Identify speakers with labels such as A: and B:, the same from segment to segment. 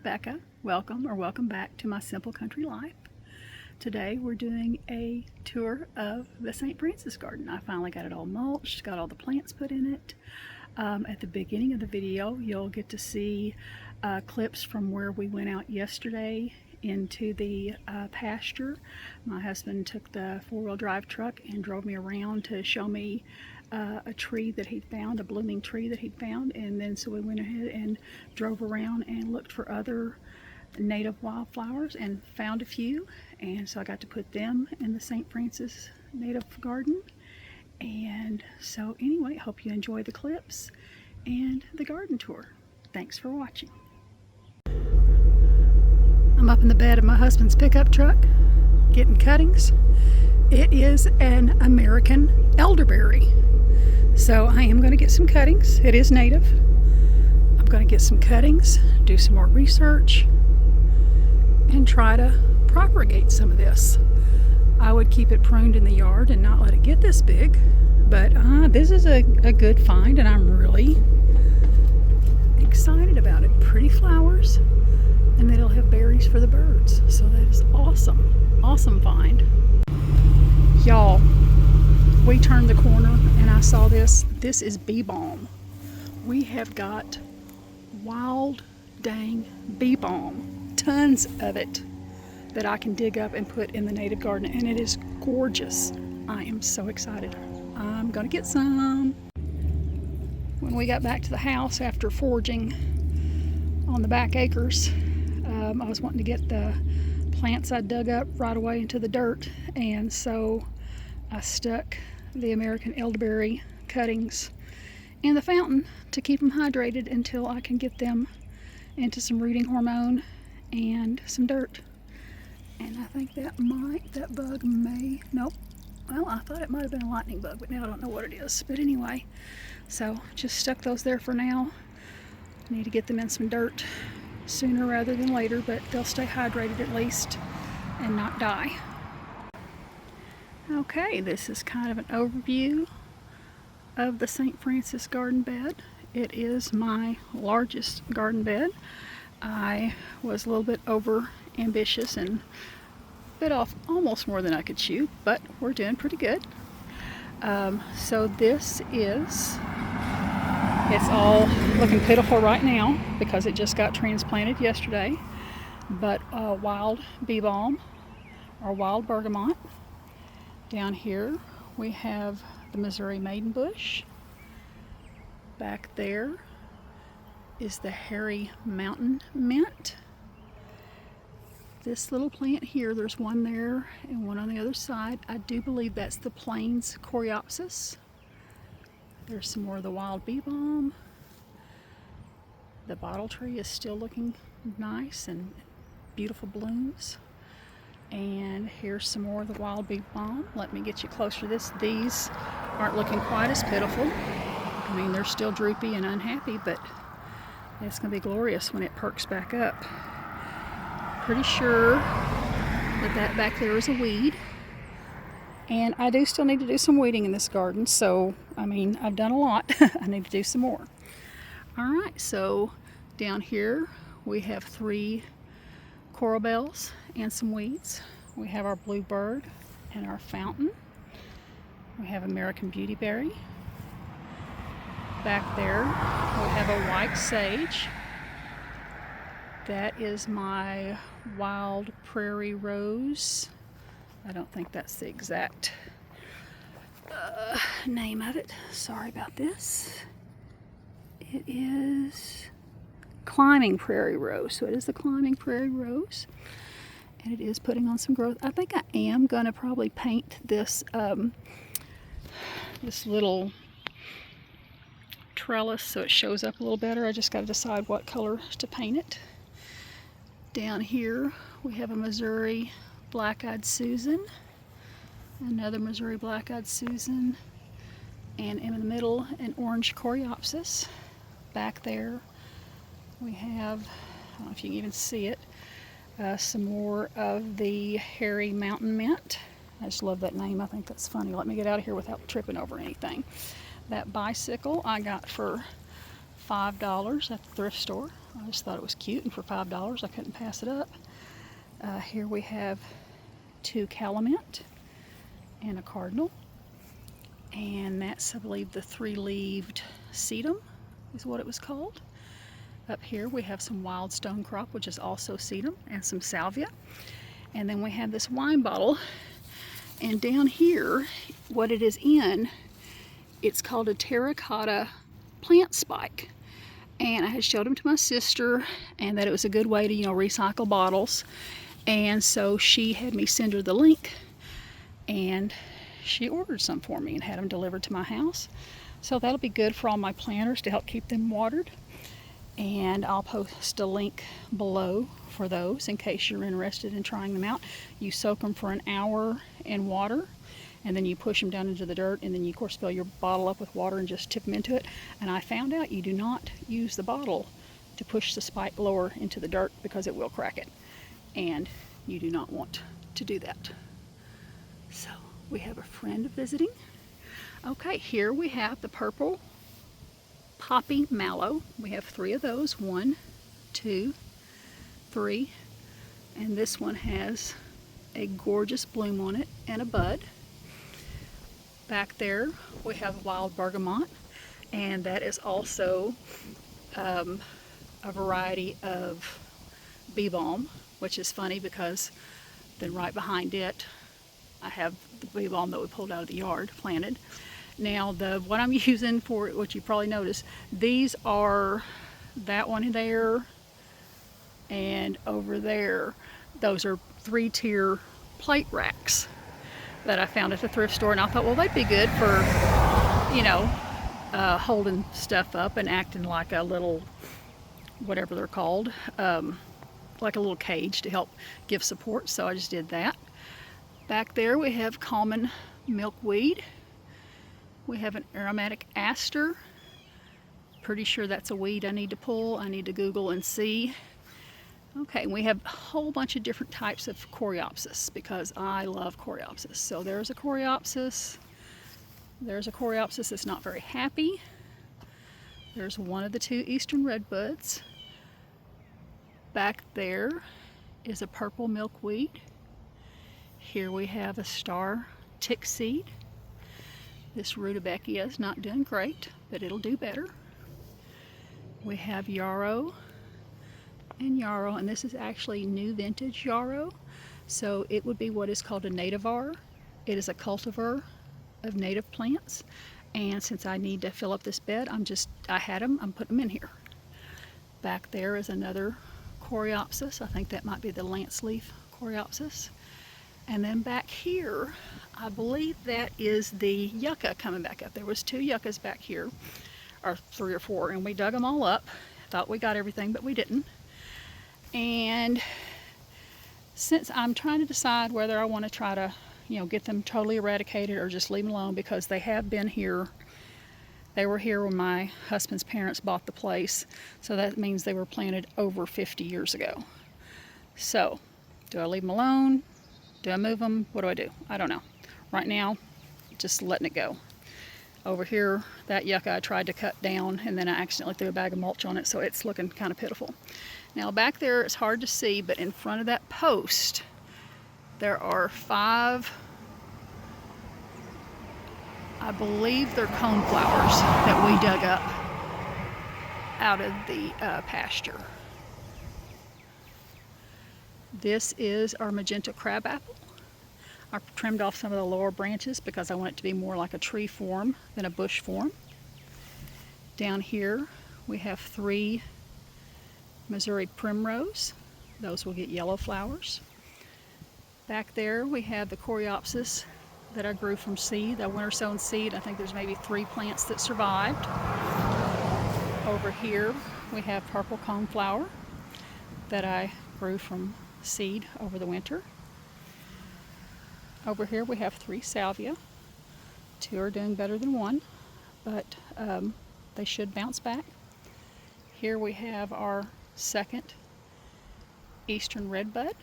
A: Rebecca. Welcome back to my simple country life. Today we're doing a tour of the St. Francis garden. I finally got it all mulched, got all the plants put in it. At the beginning of the video you'll get to see clips from where we went out yesterday into the pasture. My husband took the four-wheel drive truck and drove me around to show me a tree that he'd found, a blooming tree that he'd found, and then so we went ahead and drove around and looked for other native wildflowers and found a few, and so I got to put them in the St. Francis native garden. And so anyway, hope you enjoy the clips and the garden tour. Thanks for watching. I'm up in the bed of my husband's pickup truck getting cuttings. It is an American elderberry. So I am going to get some cuttings. It is native. I'm going to get some cuttings, do some more research, and try to propagate some of this. I would keep it pruned in the yard and not let it get this big, but this is a good find, and I'm really excited about it. Pretty flowers, and then it'll have berries for the birds. So that is awesome. Awesome find. Y'all, we turned the corner and I saw this. This is bee balm. We have got wild dang bee balm. Tons of it that I can dig up and put in the native garden, and it is gorgeous. I am so excited. I'm gonna get some. When we got back to the house after foraging on the back acres, I was wanting to get the plants I dug up right away into the dirt, and so I stuck the American elderberry cuttings in the fountain to keep them hydrated until I can get them into some rooting hormone and some dirt. And I think that bug may, nope. Well, I thought it might have been a lightning bug, but now I don't know what it is. But anyway, so just stuck those there for now. I need to get them in some dirt sooner rather than later, but they'll stay hydrated at least and not die. Okay, this is kind of an overview of the St. Francis garden bed. It is my largest garden bed. I was a little bit over ambitious and bit off almost more than I could chew, but we're doing pretty good. So this is, it's all looking pitiful right now because it just got transplanted yesterday, but wild bee balm or wild bergamot. Down here we have the Missouri maiden bush. Back there is the hairy mountain mint. This little plant here, there's one there and one on the other side. I do believe that's the plains coreopsis. There's some more of the wild bee balm. The bottle tree is still looking nice and beautiful blooms. And here's some more of the wild bee balm. Let me get you closer to this. These aren't looking quite as pitiful. I mean, they're still droopy and unhappy, but it's going to be glorious when it perks back up. Pretty sure that back there is a weed. And I do still need to do some weeding in this garden, so, I mean, I've done a lot. I need to do some more. Alright, so down here we have 3 coral bells and some weeds. We have our bluebird and our fountain. We have American beautyberry. Back there we have a white sage. That is my wild prairie rose. I don't think that's the exact name of it. Sorry about this. It is climbing prairie rose. So it is the climbing prairie rose. And it is putting on some growth. I think I am going to probably paint this this little trellis so it shows up a little better. I just got to decide what color to paint it. Down here we have a Missouri black-eyed Susan, another Missouri black-eyed Susan, and in the middle an orange coreopsis. Back there we have, I don't know if you can even see it, some more of the hairy mountain mint. I just love that name. I think that's funny. Let me get out of here without tripping over anything. That bicycle I got for $5 at the thrift store. I just thought it was cute, and for $5 I couldn't pass it up. Here we have 2 calamint and a cardinal, and that's, I believe, the 3-leaved sedum is what it was called. Up here we have some wild stonecrop, which is also sedum, and some salvia. And then we have this wine bottle, and down here, what it is in, it's called a Terra cotta plant spike. And I had showed them to my sister, and that it was a good way to, recycle bottles. And so she had me send her the link, and she ordered some for me and had them delivered to my house. So that'll be good for all my planters to help keep them watered. And I'll post a link below for those in case you're interested in trying them out. You soak them for an hour in water, and then you push them down into the dirt, and then you, of course, fill your bottle up with water and just tip them into it. And I found out you do not use the bottle to push the spike lower into the dirt because it will crack it. And you do not want to do that. So we have a friend visiting. Okay, here we have the purple poppy mallow. We have 3 of those. 1, 2, 3. And this one has a gorgeous bloom on it and a bud. Back there we have wild bergamot, and that is also a variety of bee balm, which is funny because then right behind it I have the bee balm that we pulled out of the yard planted. Now what I'm using for it, what you probably noticed, these are that one there and over there. Those are 3-tier plate racks that I found at the thrift store, and I thought, well, they'd be good for, holding stuff up and acting like a little, whatever they're called, like a little cage to help give support. So I just did that. Back there we have common milkweed. We have an aromatic aster. Pretty sure that's a weed I need to pull. I need to Google and see. Okay, we have a whole bunch of different types of coreopsis because I love coreopsis. So there's a coreopsis. There's a coreopsis that's not very happy. There's one of the 2 eastern redbuds. Back there is a purple milkweed. Here we have a star tick seed. This rudbeckia is not doing great, but it'll do better. We have yarrow and yarrow, and this is actually new vintage yarrow. So it would be what is called a nativar. It is a cultivar of native plants. And since I need to fill up this bed, I had them, I'm putting them in here. Back there is another coreopsis. I think that might be the lance leaf coreopsis. And then back here, I believe that is the yucca coming back up. There was 2 yuccas back here, or 3 or 4, and we dug them all up. Thought we got everything, but we didn't. And since I'm trying to decide whether I want to try to, get them totally eradicated or just leave them alone, because they have been here. They were here when my husband's parents bought the place, so that means they were planted over 50 years ago. So, do I leave them alone? Do I move them? What do I do? I don't know. Right now, just letting it go. Over here, that yucca I tried to cut down, and then I accidentally threw a bag of mulch on it, so it's looking kind of pitiful. Now back there, it's hard to see, but in front of that post, there are 5, I believe they're coneflowers that we dug up out of the pasture. This is our magenta crabapple. I trimmed off some of the lower branches because I want it to be more like a tree form than a bush form. Down here we have 3 Missouri primrose. Those will get yellow flowers. Back there we have the coreopsis that I grew from seed, the winter sown seed. I think there's maybe 3 plants that survived. Over here we have purple coneflower that I grew from seed over the winter. Over here we have 3 salvia. 2 are doing better than 1, but they should bounce back. Here we have our 2nd eastern redbud.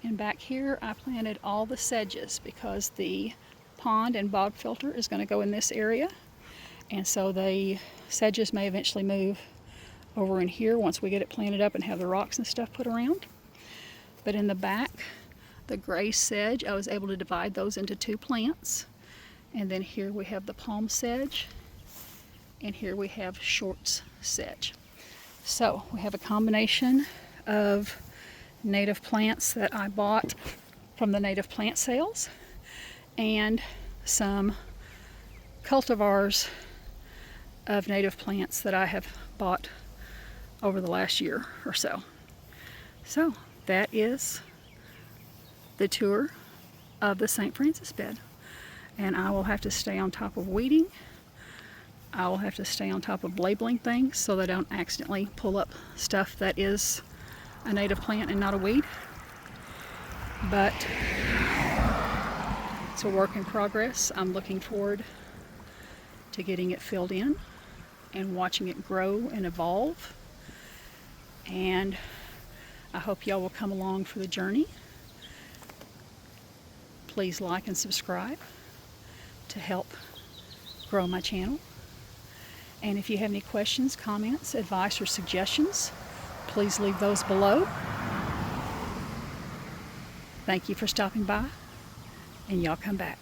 A: And back here I planted all the sedges because the pond and bog filter is going to go in this area. And so the sedges may eventually move over in here once we get it planted up and have the rocks and stuff put around. But in the back, the gray sedge, I was able to divide those into 2 plants. And then here we have the palm sedge, and here we have shorts sedge. So we have a combination of native plants that I bought from the native plant sales and some cultivars of native plants that I have bought over the last year or so. So that is the tour of the St. Francis bed. And I will have to stay on top of weeding. I will have to stay on top of labeling things so that I don't accidentally pull up stuff that is a native plant and not a weed. But it's a work in progress. I'm looking forward to getting it filled in and watching it grow and evolve. And I hope y'all will come along for the journey. Please like and subscribe to help grow my channel. And if you have any questions, comments, advice, or suggestions, please leave those below. Thank you for stopping by, and y'all come back.